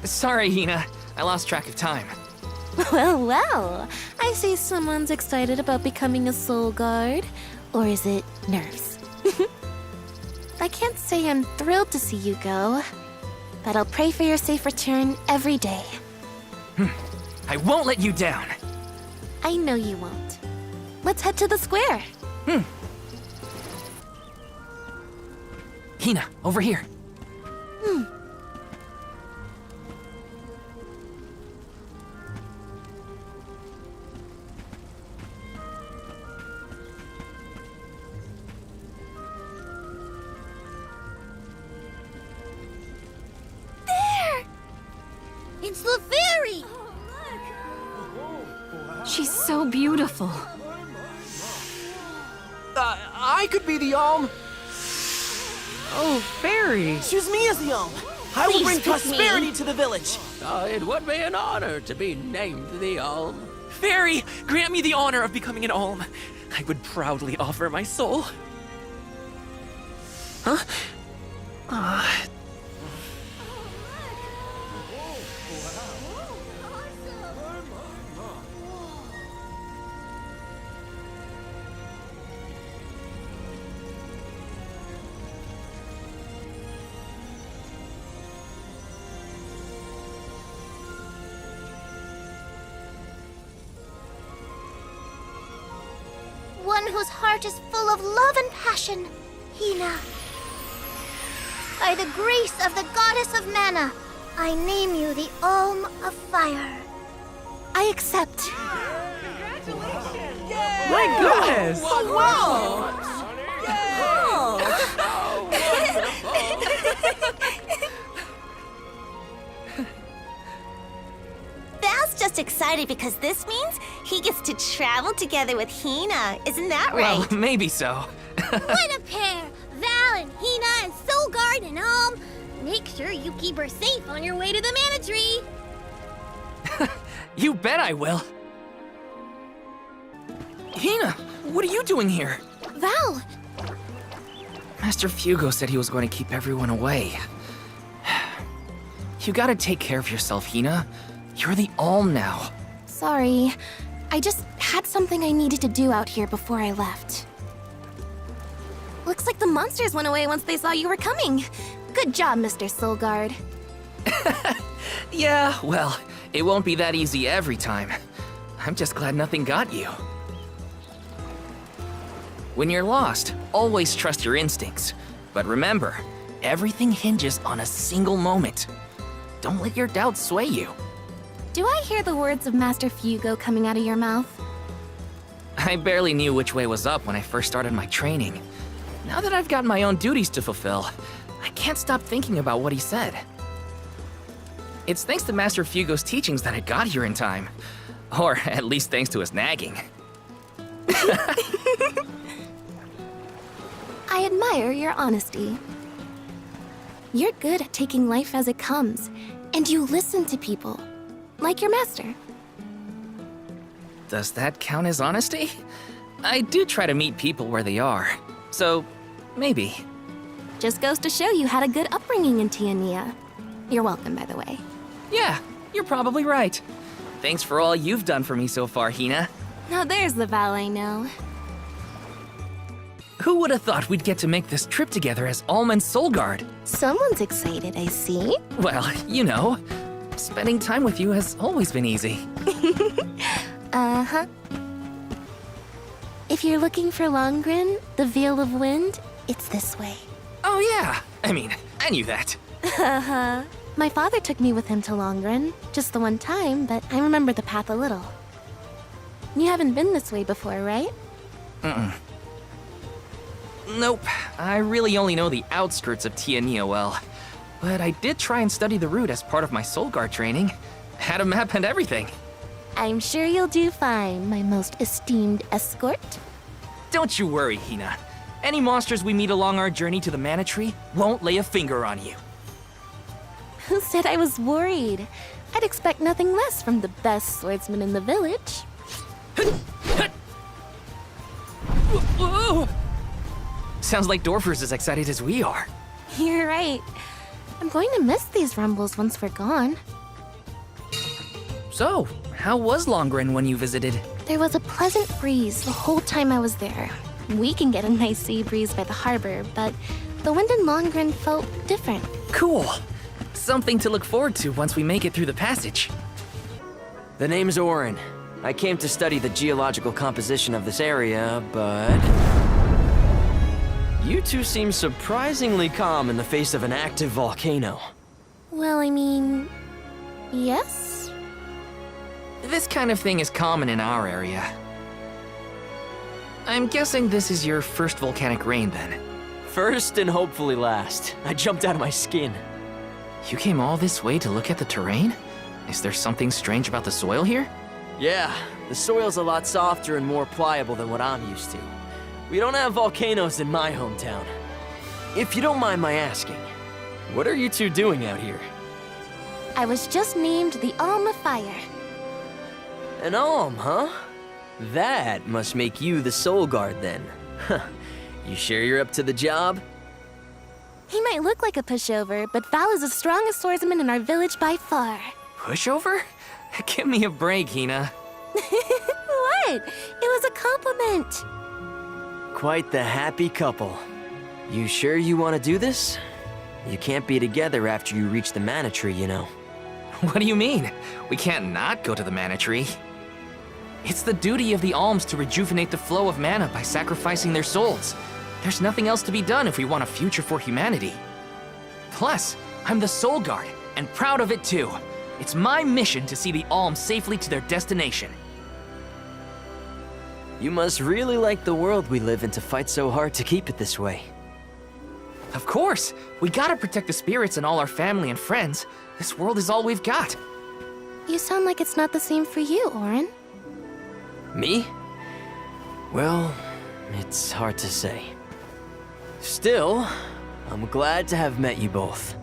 Sorry, Hinna. I lost track of time. Well, well. I see someone's excited about becoming a soul guard. Or is it nerves? I can't say I'm thrilled to see you go, but I'll pray for your safe return every day. I won't let you down. I know you won't. Let's head to the square. Hinna, over here. It's the fairy! She's so beautiful. I could be the Alm. Oh, fairy. Choose me as the Alm. I will Please bring pick me. prosperity to the village. It would be an honor to be named the Alm. Fairy, grant me the honor of becoming an Alm. I would proudly offer my soul. Huh? One whose heart is full of love and passion, Hinna. By the grace of the goddess of mana, I name you the Alm of Fire. I accept. My goodness! Val's just excited because this means he gets to travel together with Hinna. Isn't that right? Well, maybe so. What a pair! Val and Hinna and Soul Guard and Alm. Make sure you keep her safe on your way to the mana tree. You bet I will. Hinna, what are you doing here? Val! Master Fugo said he was going to keep everyone away. You gotta take care of yourself, Hinna. You're the Alm now. Sorry. I just had something I needed to do out here before I left. Looks like the monsters went away once they saw you were coming. Good job, Mr. Soulguard. Yeah, well, it won't be that easy every time. I'm just glad nothing got you. When you're lost, always trust your instincts. But remember, everything hinges on a single moment. Don't let your doubts sway you. Do I hear the words of Master Fugo coming out of your mouth? I barely knew which way was up when I first started my training. Now that I've got my own duties to fulfill, I can't stop thinking about what he said. It's thanks to Master Fugo's teachings that I got here in time. Or at least thanks to his nagging. I admire your honesty. You're good at taking life as it comes, and you listen to people, like your master. Does that count as honesty? I do try to meet people where they are, so maybe. Just goes to show you had a good upbringing in Tiania. You're welcome, by the way. Yeah, you're probably right. Thanks for all you've done for me so far, Hinna. Now there's the Val I know. Who would have thought we'd get to make this trip together as Alm and Soulguard? Someone's excited, I see. Well, you know, spending time with you has always been easy. Uh-huh. If you're looking for Longren, the Veil of Wind, it's this way. Oh yeah, I mean, I knew that. Uh-huh. My father took me with him to Longren, just the one time, but I remember the path a little. You haven't been this way before, right? Nope, I really only know the outskirts of Tiania well. But I did try and study the route as part of my Soulguard training. Had a map and everything. I'm sure you'll do fine, my most esteemed escort. Don't you worry, Hinna. Any monsters we meet along our journey to the Mana Tree won't lay a finger on you. Who said I was worried? I'd expect nothing less from the best swordsman in the village. Whoa! Sounds like Dorfer's as excited as we are. You're right. I'm going to miss these rumbles once we're gone. So, how was Longren when you visited? There was a pleasant breeze the whole time I was there. We can get a nice sea breeze by the harbor, but the wind in Longren felt different. Cool. Something to look forward to once we make it through the passage. The name's Orin. I came to study the geological composition of this area, but... You two seem surprisingly calm in the face of an active volcano. Well, I mean... yes? This kind of thing is common in our area. I'm guessing this is your first volcanic rain, then. First and hopefully last. I jumped out of my skin. You came all this way to look at the terrain? Is there something strange about the soil here? Yeah, the soil's a lot softer and more pliable than what I'm used to. We don't have volcanoes in my hometown. If you don't mind my asking, what are you two doing out here? I was just named the Alm of Fire. An alm, huh? That must make you the soul guard then. Huh. You sure you're up to the job? He might look like a pushover, but Val is the strongest swordsman in our village by far. Pushover? Give me a break, Hinna. What? It was a compliment. Quite the happy couple. You sure you want to do this? You can't be together after you reach the mana tree, you know. What do you mean? We can't not go to the mana tree. It's the duty of the alms to rejuvenate the flow of mana by sacrificing their souls. There's nothing else to be done if we want a future for humanity. Plus, I'm the Soul Guard, and proud of it too. It's my mission to see the alms safely to their destination. You must really like the world we live in to fight so hard to keep it this way. Of course! We gotta protect the spirits and all our family and friends. This world is all we've got. You sound like it's not the same for you, Orin. Me? Well, it's hard to say. Still, I'm glad to have met you both.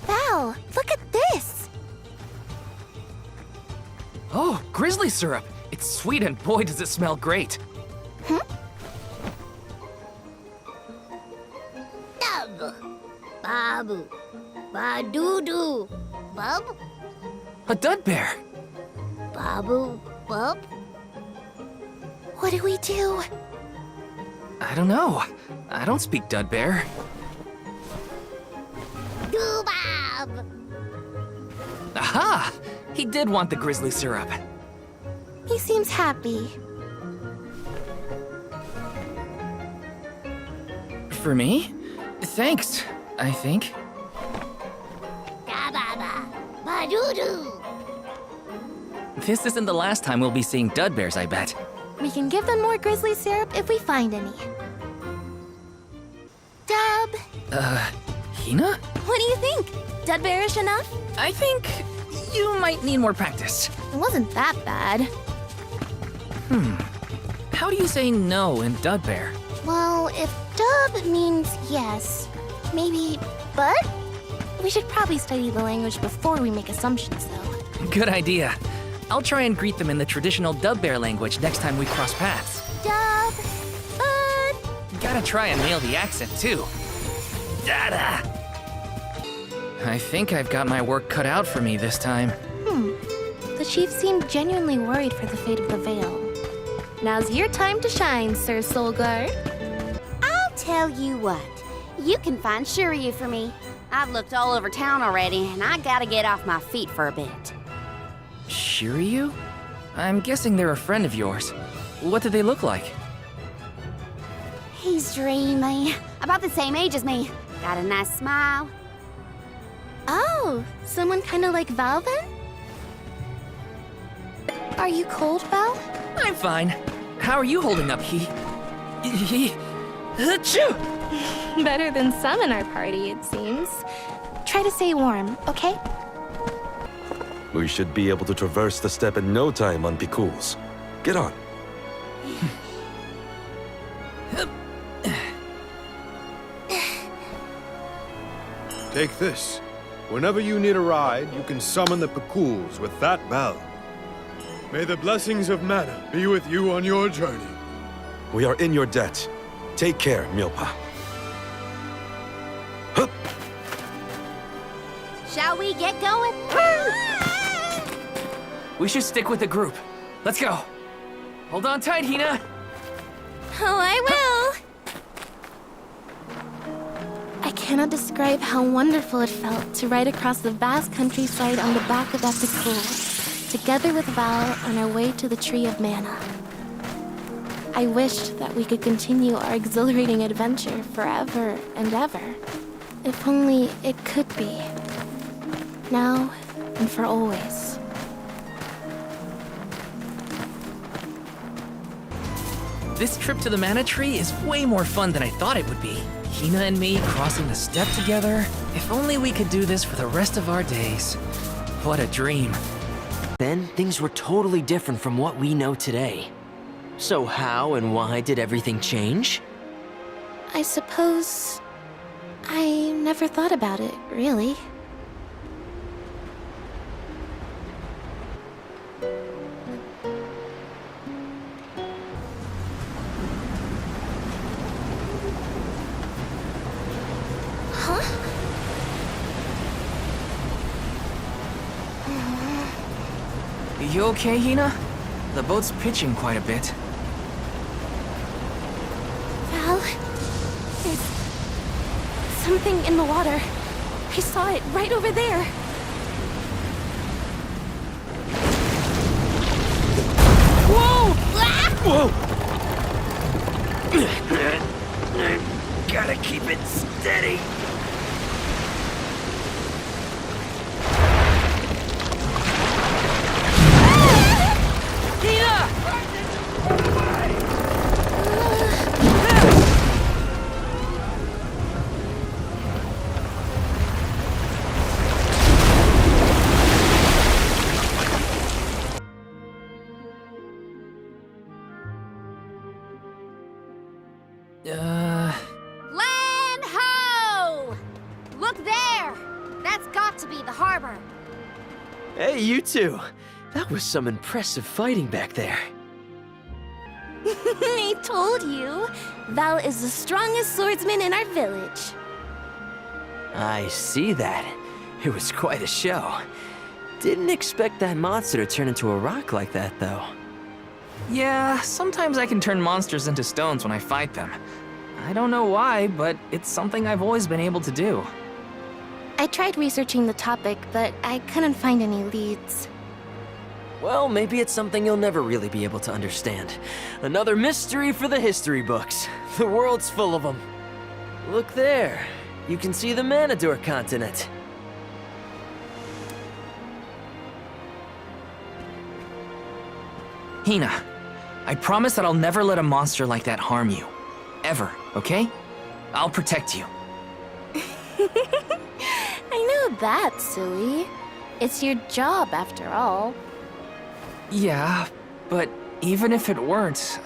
Val, look at this! Oh, grizzly syrup! It's sweet and boy does it smell great. Dub. Babu. Ba-doo-doo. Bub. A dud bear! Babu. Bub. What do we do? I don't know. I don't speak dud bear. Doo-bab. Aha! He did want the grizzly syrup. He seems happy. For me? Thanks, I think. Da-ba-ba. Ba-doo-doo. This isn't the last time we'll be seeing dud bears, I bet. We can give them more grizzly syrup if we find any. Dub, Hinna? what do you think? Dud bearish enough? I think you might need more practice. It wasn't that bad. How do you say no in dud bear? Well, if dub means yes, maybe but? We should probably study the language before we make assumptions, though. Good idea. I'll try and greet them in the traditional dub bear language next time we cross paths. Dub, bud. Gotta try and nail the accent, too. Dada! I think I've got my work cut out for me this time. The chief seemed genuinely worried for the fate of the Vale. Now's your time to shine, Sir Soulguard. I'll tell you what. You can find Shiryu for me. I've looked all over town already, and I gotta get off my feet for a bit. Shiryu? I'm guessing they're a friend of yours. What do they look like? He's dreamy. About the same age as me. Got a nice smile. Oh, someone kind of like Val then? Are you cold, Val? I'm fine. How are you holding up, Achoo! Better than some in our party, it seems. Try to stay warm, okay? We should be able to traverse the steppe in no time on Pikuls. Get on. Take this. Whenever you need a ride, you can summon the Pikuls with that bell. May the blessings of mana be with you on your journey. We are in your debt. Take care, Milpa. Shall we get going? We should stick with the group. Let's go. Hold on tight, Hinna. Oh, I will! I cannot describe how wonderful it felt to ride across the vast countryside on the back of that Picool, together with Val on our way to the Tree of Mana. I wished that we could continue our exhilarating adventure forever and ever. If only it could be. Now and for always. This trip to the Mana Tree is way more fun than I thought it would be. Hinna and me crossing the steppe together. If only we could do this for the rest of our days. What a dream. Then things were totally different from what we know today. So how and why did everything change? I suppose I never thought about it, really. You okay, Hinna? The boat's pitching quite a bit. Val, there's something in the water. I saw it right over there. Whoa! Whoa! Gotta keep it steady. Land ho! Look there! That's got to be the harbor. Hey, you two. That was some impressive fighting back there. I told you. Val is the strongest swordsman in our village. I see that. It was quite a show. Didn't expect that monster to turn into a rock like that, though. Yeah, sometimes I can turn monsters into stones when I fight them. I don't know why, but it's something I've always been able to do. I tried researching the topic, but I couldn't find any leads. Well, maybe it's something you'll never really be able to understand. Another mystery for the history books. The world's full of them. Look there. You can see the Manador continent. Hinna, I promise that I'll never let a monster like that harm you. Ever, okay? I'll protect you. I know that, silly. It's your job, after all. Yeah, but even if it weren't...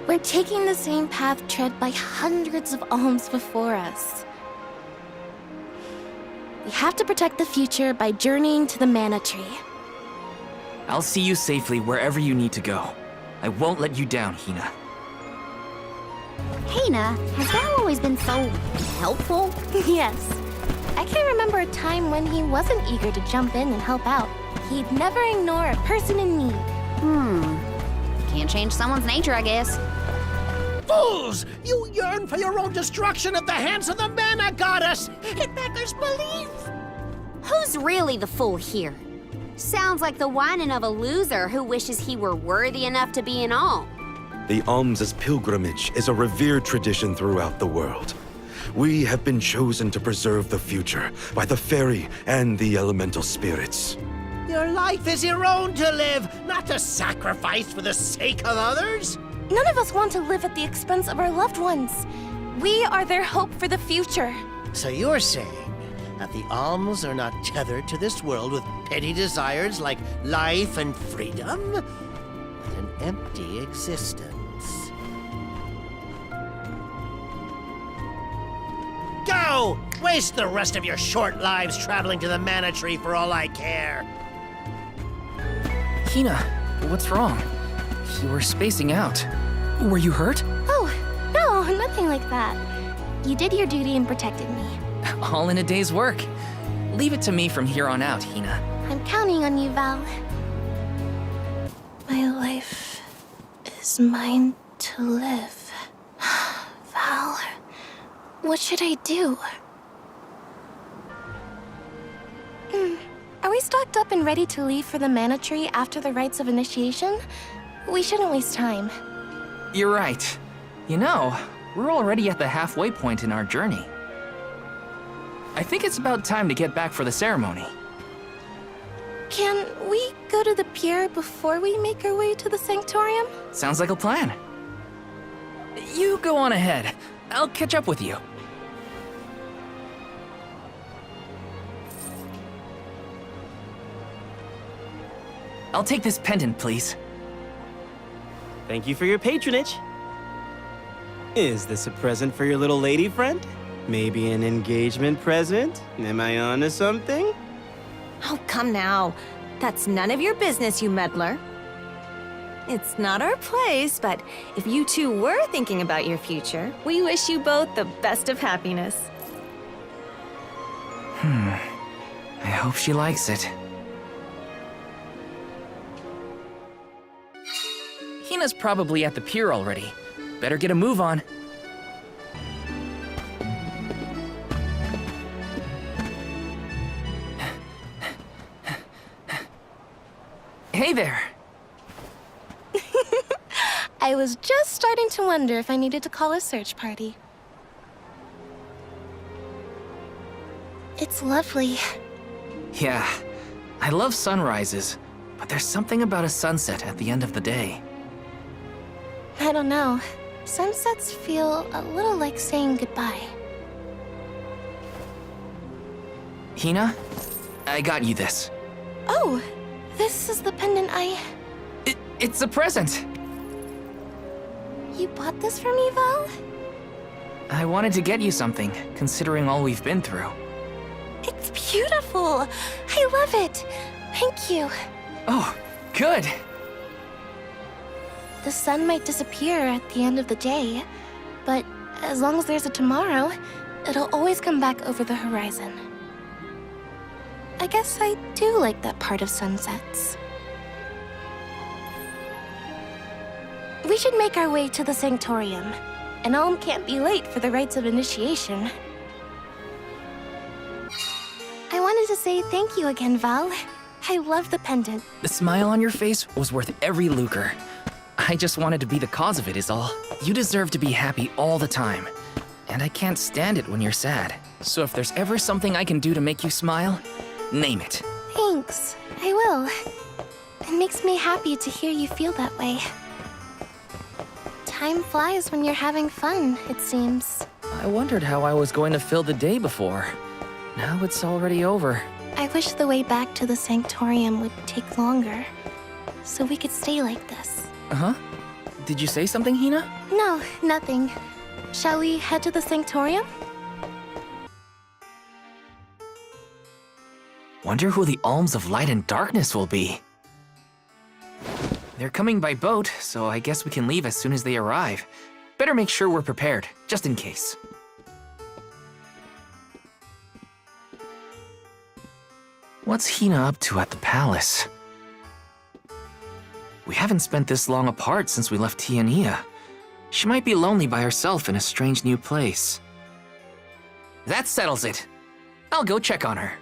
We're taking the same path tread by hundreds of alms before us. We have to protect the future by journeying to the Mana Tree. I'll see you safely wherever you need to go. I won't let you down, Hinna. Hinna, has Val always been so helpful? Yes. I can't remember a time when he wasn't eager to jump in and help out. He'd never ignore a person in need. Can't change someone's nature, I guess. Fools! You yearn for your own destruction at the hands of the Mana Goddess! It beggars belief! Who's really the fool here? Sounds like the whining of a loser who wishes he were worthy enough to be an alm. The alms pilgrimage is a revered tradition throughout the world. We have been chosen to preserve the future by the fairy and the elemental spirits. Your life is your own to live, not to sacrifice for the sake of others! None of us want to live at the expense of our loved ones. We are their hope for the future. So you're saying that the alms are not tethered to this world with petty desires like life and freedom, but an empty existence. Go! Waste the rest of your short lives traveling to the Mana Tree for all I care. Hinna, what's wrong? You were spacing out. Were you hurt? Oh, no, nothing like that. You did your duty and protected me. All in a day's work. Leave it to me from here on out, Hinna. I'm counting on you, Val. My life is mine to live. Val, what should I do? Are we stocked up and ready to leave for the Mana Tree after the rites of initiation? We shouldn't waste time. You're right. You know, we're already at the halfway point in our journey. I think it's about time to get back for the ceremony. Can we go to the pier before we make our way to the Sanctorium? Sounds like a plan. You go on ahead. I'll catch up with you. I'll take this pendant, please. Thank you for your patronage. Is this a present for your little lady friend? Maybe an engagement present? Am I onto something? Oh, come now. That's none of your business, you meddler. It's not our place, but if you two were thinking about your future, we wish you both the best of happiness. I hope she likes it. Hina's probably at the pier already. Better get a move on. Hey there. I was just starting to wonder if I needed to call a search party. It's lovely. Yeah, I love sunrises, but there's something about a sunset at the end of the day. I don't know. Sunsets feel a little like saying goodbye. Hinna, I got you this. Oh, this is the pendant It's a present. You bought this for me, Val? I wanted to get you something, considering all we've been through. It's beautiful. I love it. Thank you. Oh, good. The sun might disappear at the end of the day, but as long as there's a tomorrow, it'll always come back over the horizon. I guess I do like that part of sunsets. We should make our way to the Sanctorium. An alm can't be late for the rites of initiation. I wanted to say thank you again, Val. I love the pendant. The smile on your face was worth every lucre. I just wanted to be the cause of it is all. You deserve to be happy all the time. And I can't stand it when you're sad. So if there's ever something I can do to make you smile, name it. Thanks. I will. It makes me happy to hear you feel that way. Time flies when you're having fun, it seems. I wondered how I was going to fill the day before. Now it's already over. I wish the way back to the Sanctorium would take longer, so we could stay like this. Uh-huh. Did you say something, Hinna? No, nothing. Shall we head to the Sanctorium? Wonder who the Alms of Light and Darkness will be. They're coming by boat, so I guess we can leave as soon as they arrive. Better make sure we're prepared, just in case. What's Hinna up to at the palace? We haven't spent this long apart since we left Tiania. She might be lonely by herself in a strange new place. That settles it. I'll go check on her.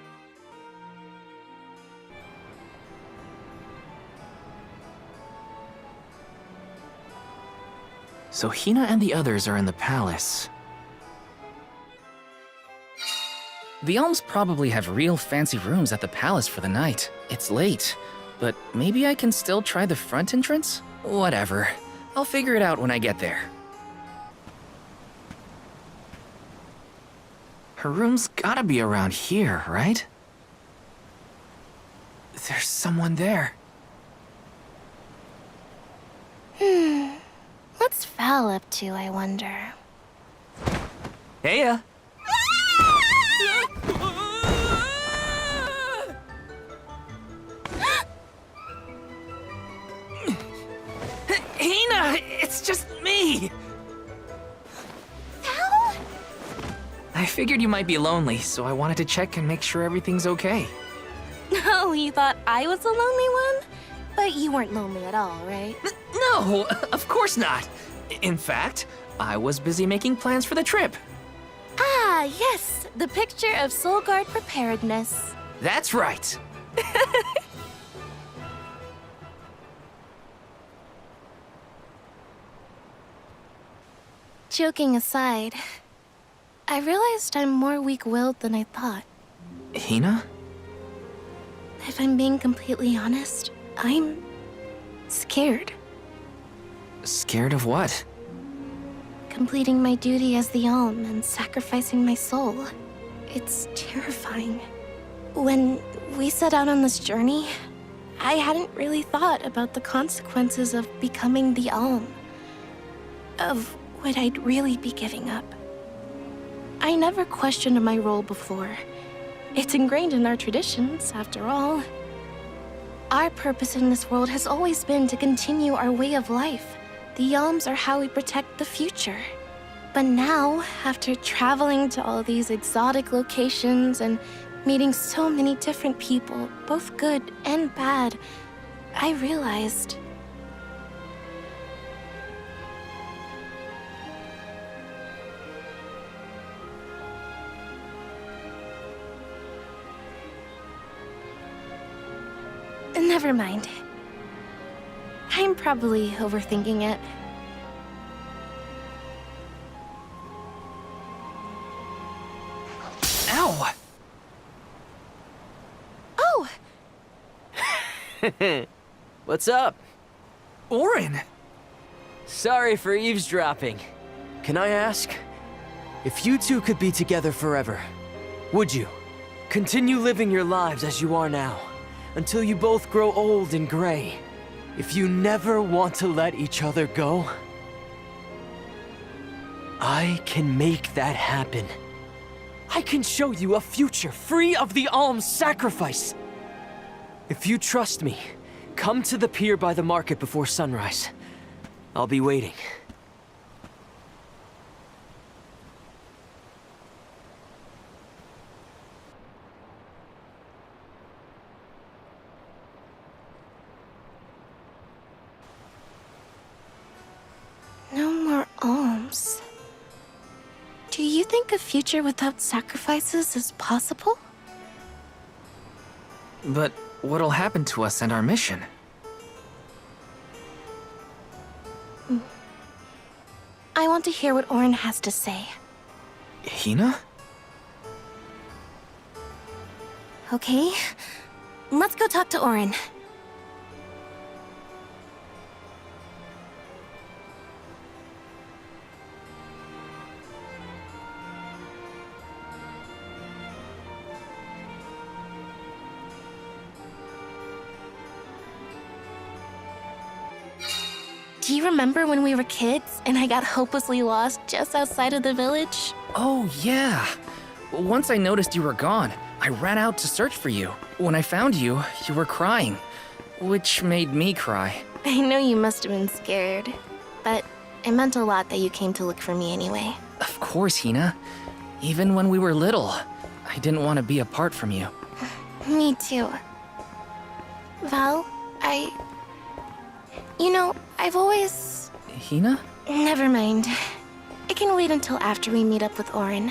So Hinna and the others are in the palace. The Alms probably have real fancy rooms at the palace for the night. It's late, but maybe I can still try the front entrance? Whatever. I'll figure it out when I get there. Her room's gotta be around here, right? There's someone there. What's Val up to, I wonder? Heya! Hinna! It's just me! Val? I figured you might be lonely, so I wanted to check and make sure everything's okay. Oh, you thought I was the lonely one? But you weren't lonely at all, right? No, of course not. In fact, I was busy making plans for the trip. Ah, yes, the picture of Soul Guard preparedness. That's right. Joking aside, I realized I'm more weak-willed than I thought. Hinna? If I'm being completely honest, I'm scared. Scared of what? Completing my duty as the Alm and sacrificing my soul. It's terrifying. When we set out on this journey, I hadn't really thought about the consequences of becoming the Alm. Of what I'd really be giving up. I never questioned my role before. It's ingrained in our traditions, after all. Our purpose in this world has always been to continue our way of life. The Alms are how we protect the future. But now, after traveling to all these exotic locations and meeting so many different people, both good and bad, I realized... Never mind. I'm probably overthinking it. Ow! Oh! What's up? Orin! Sorry for eavesdropping. Can I ask? If you two could be together forever, would you? Continue living your lives as you are now, until you both grow old and gray. If you never want to let each other go, I can make that happen. I can show you a future free of the Alm's sacrifice. If you trust me, come to the pier by the market before sunrise. I'll be waiting. No more alms. Do you think a future without sacrifices is possible? But what'll happen to us and our mission? I want to hear what Orin has to say. Hinna? Okay, let's go talk to Orin. Do you remember when we were kids and I got hopelessly lost just outside of the village? Oh, yeah. Once I noticed you were gone, I ran out to search for you. When I found you, you were crying, which made me cry. I know you must have been scared, but it meant a lot that you came to look for me anyway. Of course, Hinna. Even when we were little, I didn't want to be apart from you. Me too. Val, You know, I've always... Hinna? Never mind. It can wait until after we meet up with Orin.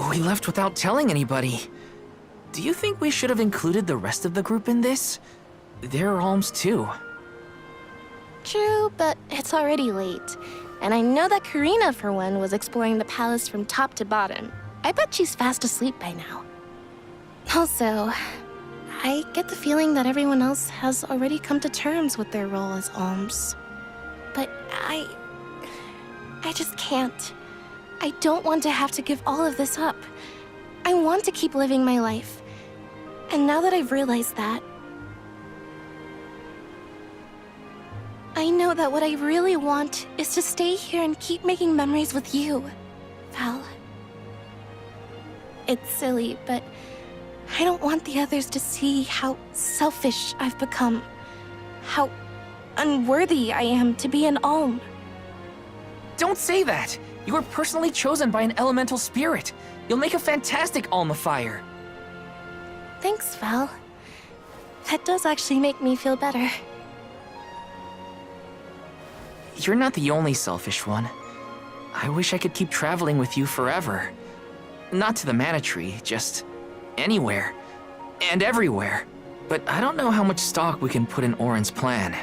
We left without telling anybody. Do you think we should have included the rest of the group in this? They're alms too. True, but it's already late. And I know that Karina, for one, was exploring the palace from top to bottom. I bet she's fast asleep by now. Also, I get the feeling that everyone else has already come to terms with their role as alms. But I just can't. I don't want to have to give all of this up. I want to keep living my life. And now that I've realized that, I know that what I really want is to stay here and keep making memories with you, Val. It's silly, but I don't want the others to see how selfish I've become. How unworthy I am to be an alm. Don't say that! You were personally chosen by an elemental spirit. You'll make a fantastic alm of fire. Thanks, Val. That does actually make me feel better. You're not the only selfish one. I wish I could keep traveling with you forever. Not to the Mana Tree, just anywhere. And everywhere. But I don't know how much stock we can put in Orin's plan.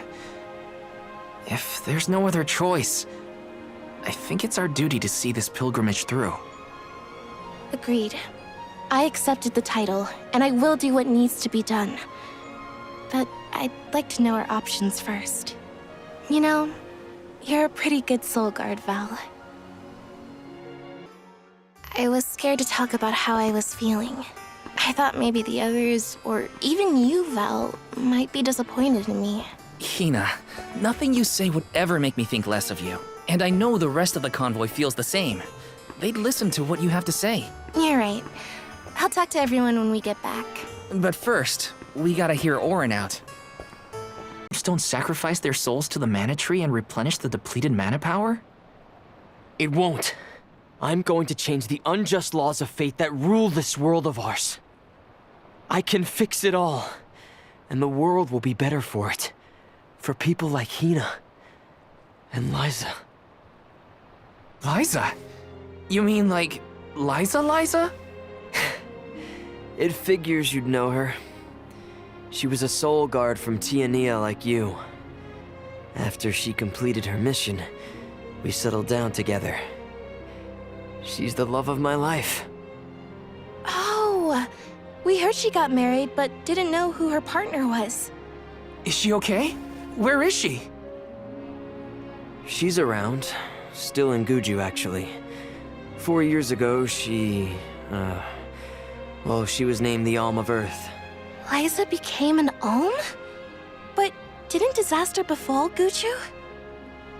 If there's no other choice, I think it's our duty to see this pilgrimage through. Agreed. I accepted the title, and I will do what needs to be done. But I'd like to know our options first. You know, you're a pretty good soul guard, Val. I was scared to talk about how I was feeling. I thought maybe the others, or even you, Val, might be disappointed in me. Hinna, nothing you say would ever make me think less of you. And I know the rest of the convoy feels the same. They'd listen to what you have to say. You're right. I'll talk to everyone when we get back. But first, we gotta hear Orin out. Just don't sacrifice their souls to the Mana Tree and replenish the depleted mana power? It won't. I'm going to change the unjust laws of fate that rule this world of ours. I can fix it all, and the world will be better for it. For people like Hinna and Liza. Liza? You mean like Liza? It figures you'd know her. She was a soul guard from Tiania like you. After she completed her mission, we settled down together. She's the love of my life. Oh, we heard she got married, but didn't know who her partner was. Is she okay? Where is she? She's around. Still in Guju, actually. 4 years ago, she was named the Alm of Earth. Liza became an Alm? But didn't disaster befall Guju?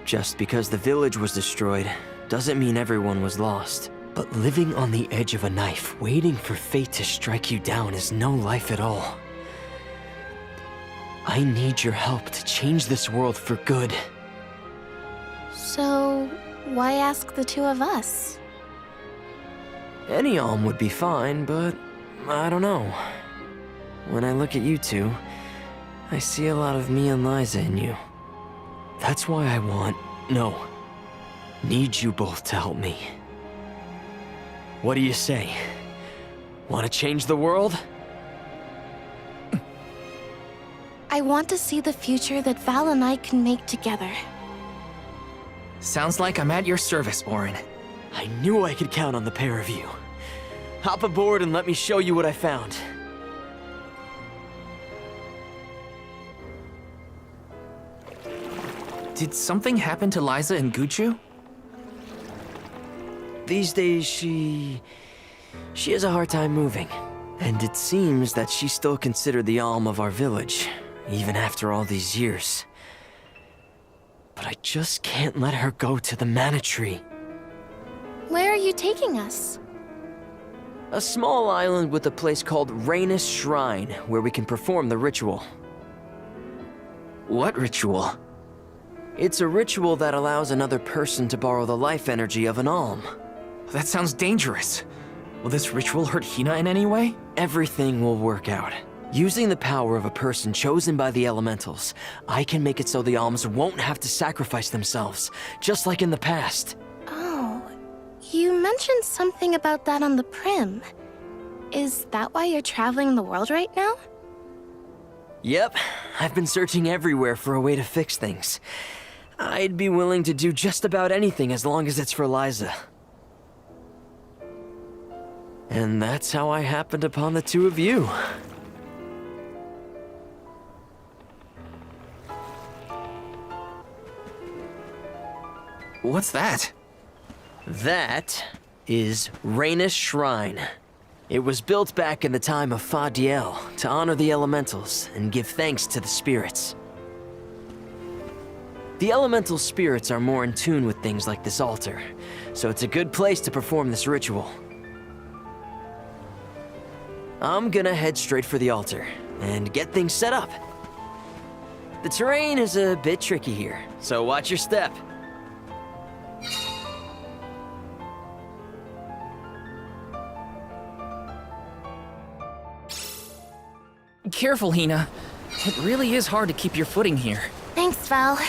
Just because the village was destroyed doesn't mean everyone was lost. But living on the edge of a knife, waiting for fate to strike you down is no life at all. I need your help to change this world for good. So, why ask the two of us? Any alm would be fine, but I don't know. When I look at you two, I see a lot of me and Liza in you. That's why I need you both to help me. What do you say? Want to change the world? I want to see the future that Val and I can make together. Sounds like I'm at your service, Orin. I knew I could count on the pair of you. Hop aboard and let me show you what I found. Did something happen to Liza and Guju? These days, she has a hard time moving. And it seems that she's still considered the alm of our village, even after all these years. But I just can't let her go to the Mana Tree. Where are you taking us? A small island with a place called Rhaenys Shrine, where we can perform the ritual. What ritual? It's a ritual that allows another person to borrow the life energy of an alm. That sounds dangerous. Will this ritual hurt Hinna in any way? Everything will work out. Using the power of a person chosen by the elementals, I can make it so the alms won't have to sacrifice themselves, just like in the past. Oh, you mentioned something about that on the Prim. Is that why you're traveling the world right now? Yep, I've been searching everywhere for a way to fix things. I'd be willing to do just about anything as long as it's for Liza. And that's how I happened upon the two of you. What's that? That is Rhaenys Shrine. It was built back in the time of Fadiel to honor the elementals and give thanks to the spirits. The elemental spirits are more in tune with things like this altar, so it's a good place to perform this ritual. I'm gonna head straight for the altar and get things set up. The terrain is a bit tricky here, so watch your step. careful, Hinna. It really is hard to keep your footing here. Thanks, Val.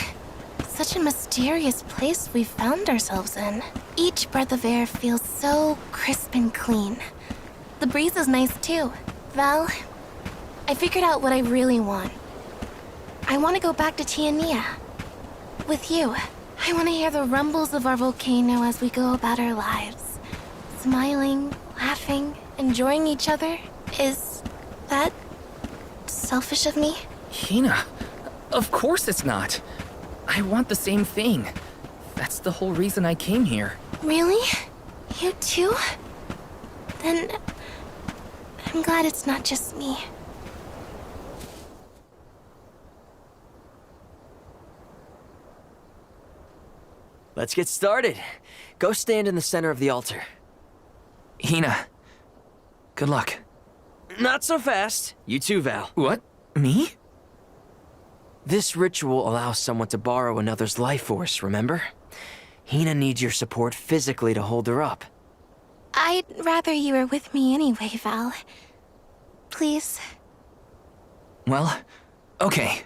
Such a mysterious place we found ourselves in. Each breath of air feels so crisp and clean. The breeze is nice too. Val, I figured out what I really want. I want to go back to Tiania. With you. I want to hear the rumbles of our volcano as we go about our lives. Smiling, laughing, enjoying each other. Is that selfish of me? Hinna, of course it's not. I want the same thing. That's the whole reason I came here. Really? You too? Then I'm glad it's not just me. Let's get started. Go stand in the center of the altar. Hinna, good luck. Not so fast. You too, Val. What? Me? This ritual allows someone to borrow another's life force, remember? Hinna needs your support physically to hold her up. I'd rather you were with me anyway, Val. Please. Well, okay.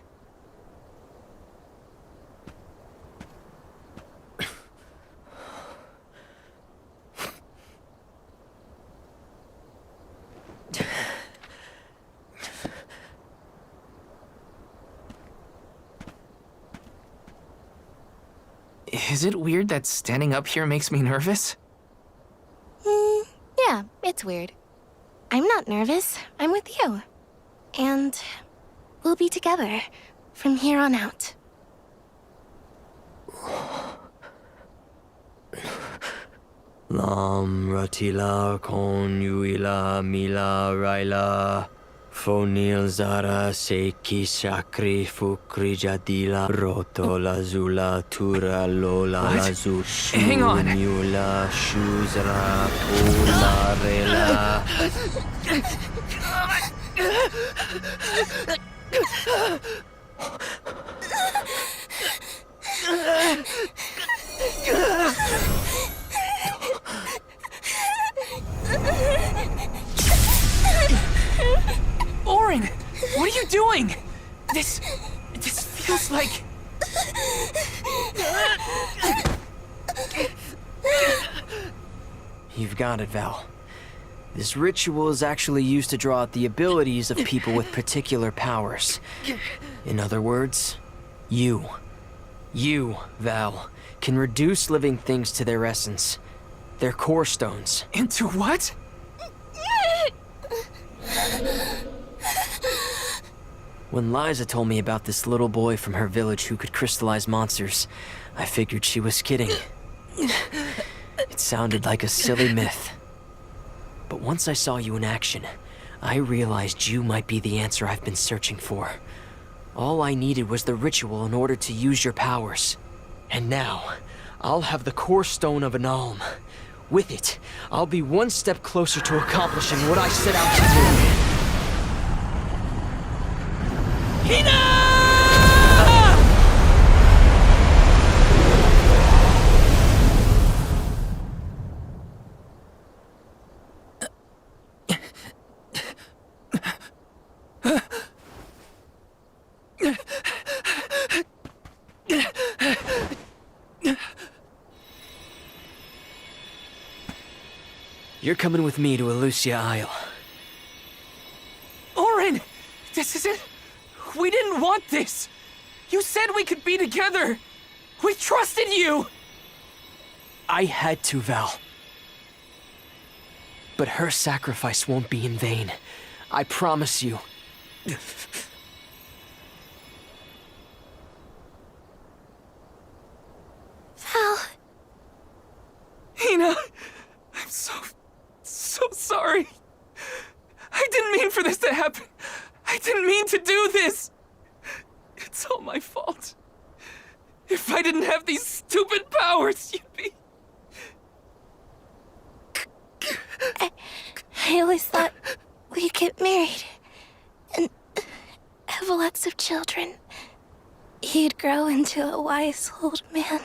Is it weird that standing up here makes me nervous? Yeah, it's weird. I'm not nervous. I'm with you. And we'll be together from here on out. Lam ratila kon yuila mila raila fonil zara seki shakri fukri jadila roto lazula tura lola lazu Hang on. mula shuzra pula rela. Orin, what are you doing? This feels like... You've got it, Val. This ritual is actually used to draw out the abilities of people with particular powers. In other words, you, Val, can reduce living things to their essence, their core stones. Into what? When Liza told me about this little boy from her village who could crystallize monsters, I figured she was kidding. It sounded like a silly myth. But once I saw you in action, I realized you might be the answer I've been searching for. All I needed was the ritual in order to use your powers. And now, I'll have the core stone of an alm. With it, I'll be one step closer to accomplishing what I set out to do. Hinna! You're coming with me to Elusia Isle. Orin! This isn't... We didn't want this! You said we could be together! We trusted you! I had to, Val. But her sacrifice won't be in vain. I promise you. Val. Hinna, I'm so sorry. I didn't mean for this to happen. I didn't mean to do this. It's all my fault. If I didn't have these stupid powers, you'd be... I always thought we'd get married and have lots of children. You'd grow into a wise old man,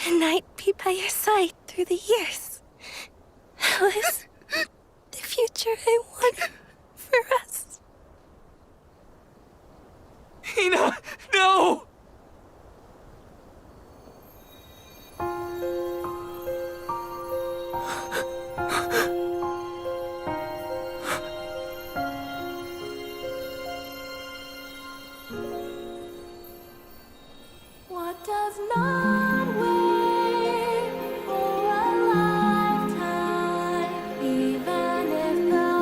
and I'd be by your side through the years. That was the future I wanted for us. Hinna, no! What does not wait for a lifetime, even if the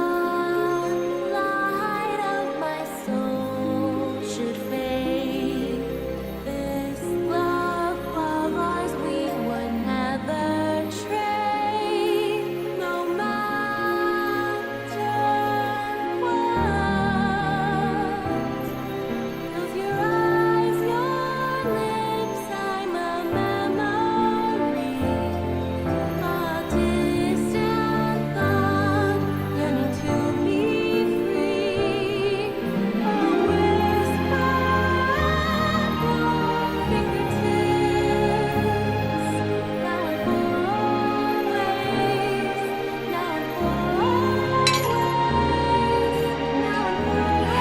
light of my soul should fade? This love of ours we would never trade, no matter what. Close your eyes, your lips, I'm a memory, a distant thought, yearning to be free, a whisper at your fingertips, now and for always, now and for always, now and for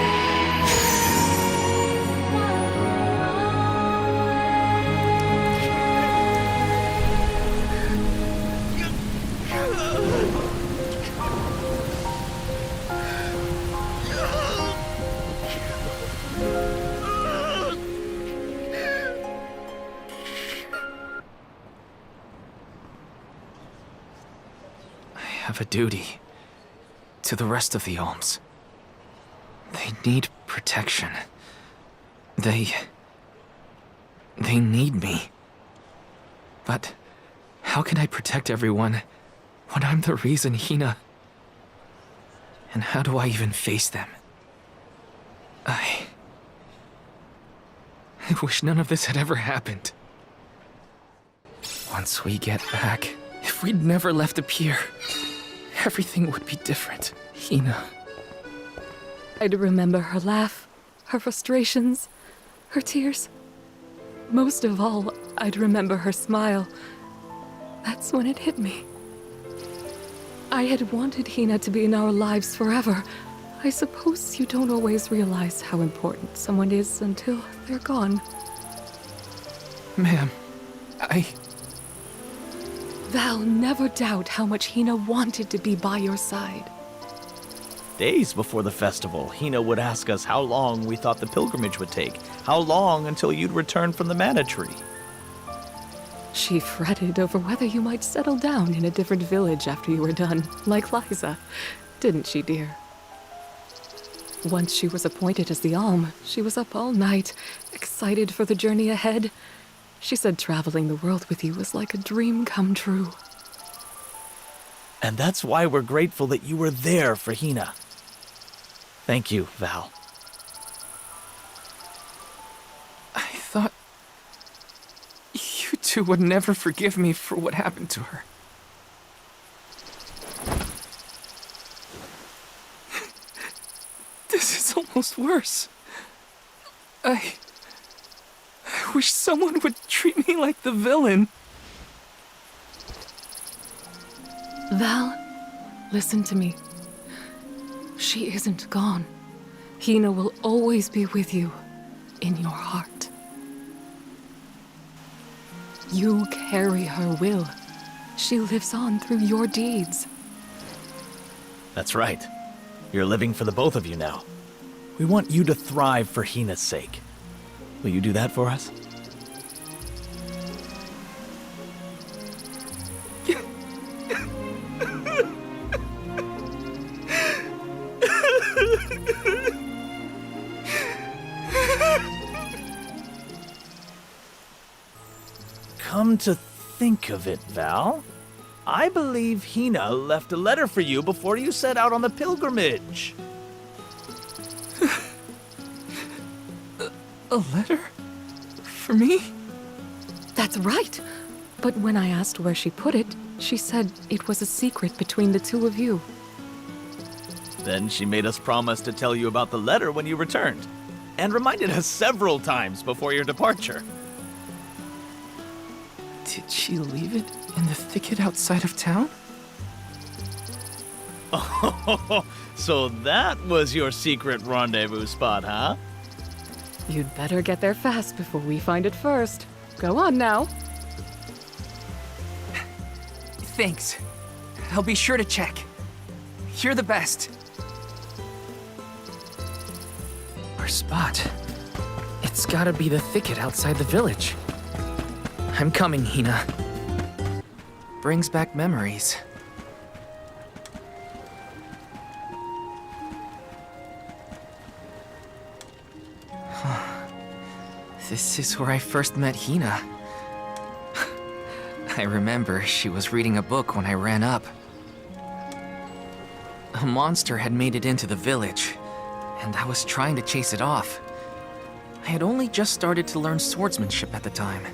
I have a duty to the rest of the Alms. They need protection. They need me. But how can I protect everyone when I'm the reason Hinna... And how do I even face them? I wish none of this had ever happened. Once we get back, if we'd never left the pier, everything would be different. Hinna. I'd remember her laugh, her frustrations, her tears. Most of all, I'd remember her smile. That's when it hit me. I had wanted Hinna to be in our lives forever. I suppose you don't always realize how important someone is until they're gone. Ma'am, Val, never doubt how much Hinna wanted to be by your side. Days before the festival, Hinna would ask us how long we thought the pilgrimage would take. How long until you'd return from the mana tree. She fretted over whether you might settle down in a different village after you were done, like Liza. Didn't she, dear? Once she was appointed as the Alm, she was up all night, excited for the journey ahead. She said traveling the world with you was like a dream come true. And that's why we're grateful that you were there for Hinna. Thank you, Val. I thought you two would never forgive me for what happened to her. This is almost worse. I wish someone would treat me like the villain. Val, listen to me. She isn't gone. Hinna will always be with you, in your heart. You carry her will. She lives on through your deeds. That's right. You're living for the both of you now. We want you to thrive for Hinna's sake. Will you do that for us? Come to think of it, Val, I believe Hinna left a letter for you before you set out on the pilgrimage. A letter? For me? That's right. But when I asked where she put it, she said it was a secret between the two of you. Then she made us promise to tell you about the letter when you returned, and reminded us several times before your departure. Did she leave it in the thicket outside of town? Oh, so that was your secret rendezvous spot, huh? You'd better get there fast before we find it first. Go on now. Thanks. I'll be sure to check. You're the best. Our spot. It's gotta be the thicket outside the village. I'm coming, Hinna. Brings back memories. This is where I first met Hinna. I remember she was reading a book when I ran up. A monster had made it into the village, and I was trying to chase it off. I had only just started to learn swordsmanship at the time.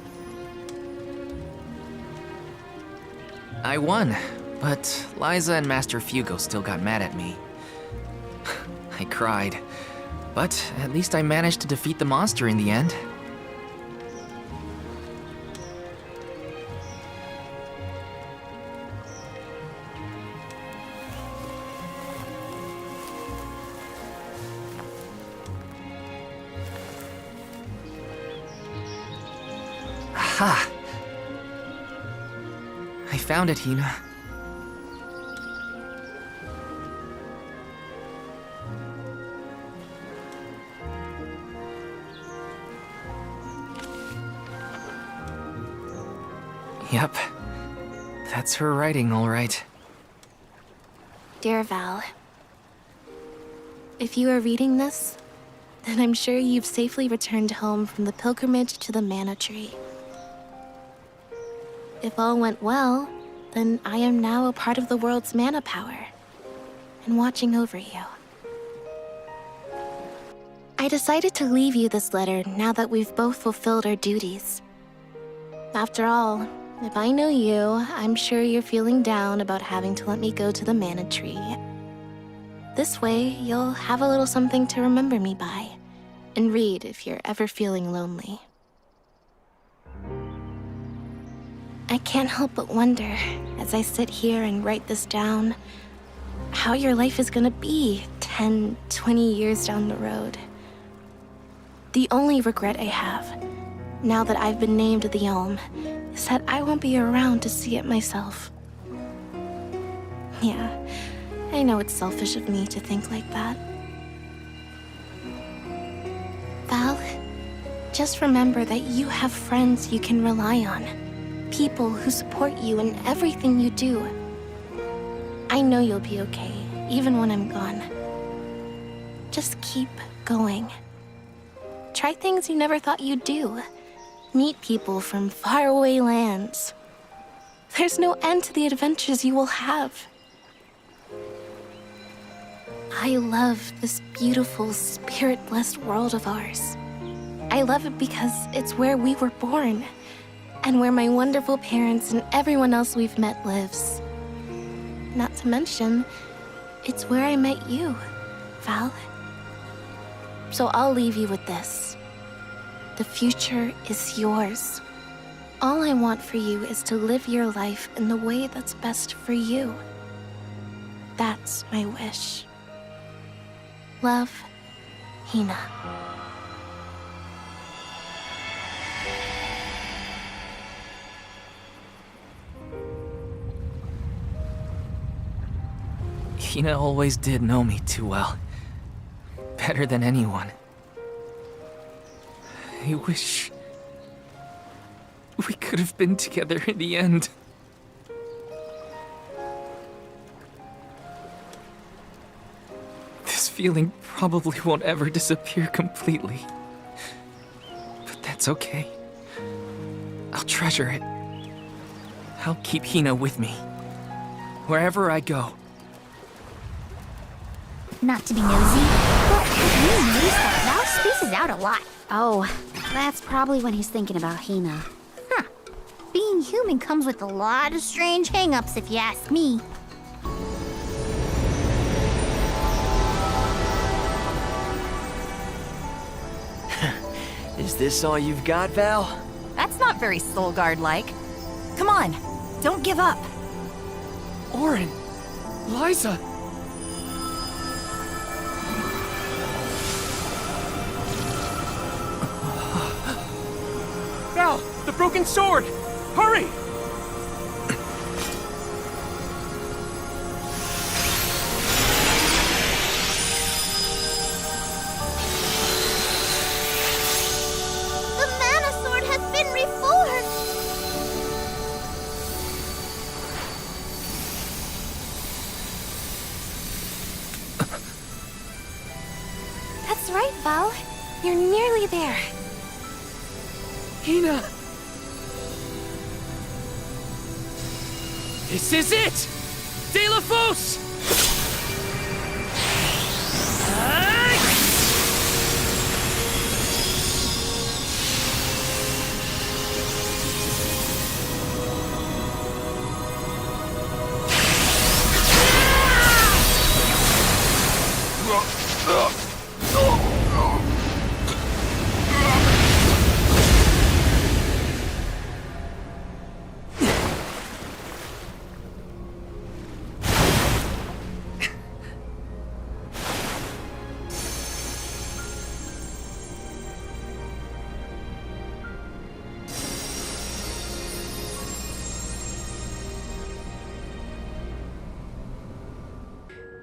I won, but Liza and Master Fugo still got mad at me. I cried, but at least I managed to defeat the monster in the end. Aha! I found it, Hinna. Yep. That's her writing, all right. Dear Val, if you are reading this, then I'm sure you've safely returned home from the pilgrimage to the Mana Tree. If all went well, then I am now a part of the world's mana power, and watching over you. I decided to leave you this letter now that we've both fulfilled our duties. After all, if I know you, I'm sure you're feeling down about having to let me go to the Mana Tree. This way, you'll have a little something to remember me by, and read if you're ever feeling lonely. I can't help but wonder, as I sit here and write this down, how your life is gonna be 10, 20 years down the road. The only regret I have, now that I've been named the Elm, is that I won't be around to see it myself. Yeah, I know it's selfish of me to think like that. Val, just remember that you have friends you can rely on. People who support you in everything you do. I know you'll be okay, even when I'm gone. Just keep going. Try things you never thought you'd do. Meet people from faraway lands. There's no end to the adventures you will have. I love this beautiful, spirit-blessed world of ours. I love it because it's where we were born, and where my wonderful parents and everyone else we've met lives. Not to mention, it's where I met you, Val. So I'll leave you with this. The future is yours. All I want for you is to live your life in the way that's best for you. That's my wish. Love, Hinna. Hinna always did know me too well. Better than anyone. I wish we could have been together in the end. This feeling probably won't ever disappear completely. But that's okay. I'll treasure it. I'll keep Hinna with me. Wherever I go. Not to be nosy, but have you noticed that Val spaces out a lot? Oh, that's probably when he's thinking about Hinna. Huh. Being human comes with a lot of strange hang-ups, if you ask me. Is this all you've got, Val? That's not very Soul Guard-like. Come on, don't give up. Orin! Liza! Val, the broken sword! Hurry! The mana sword has been reforged! That's right, Val. You're nearly there. Hinna! This is it! De La Fosse!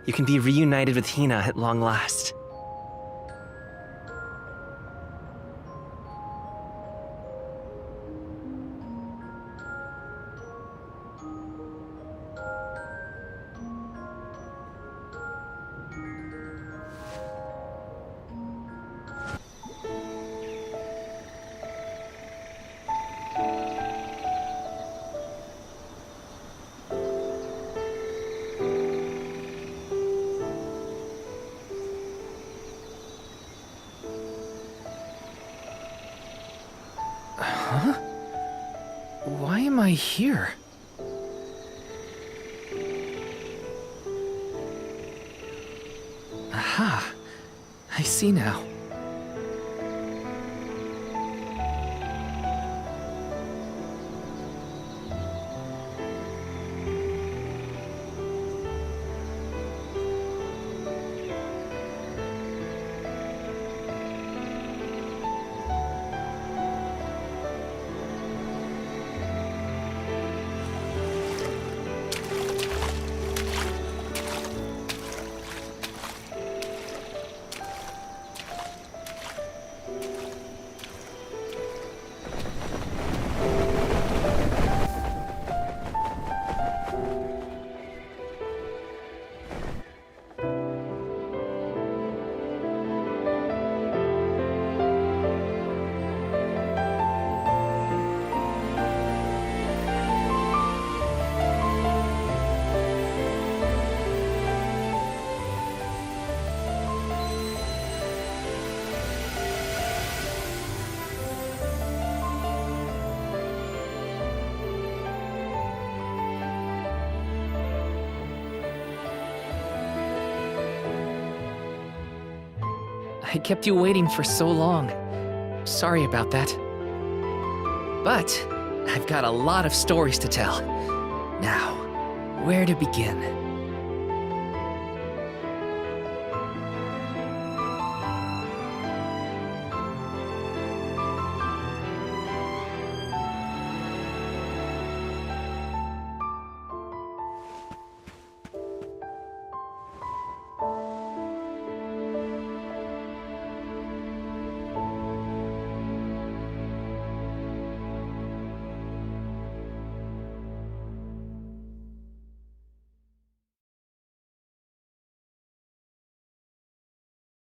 You can be reunited with Hinna at long last. Why am I here? Aha! I see now. I kept you waiting for so long. Sorry about that. But I've got a lot of stories to tell. Now, where to begin?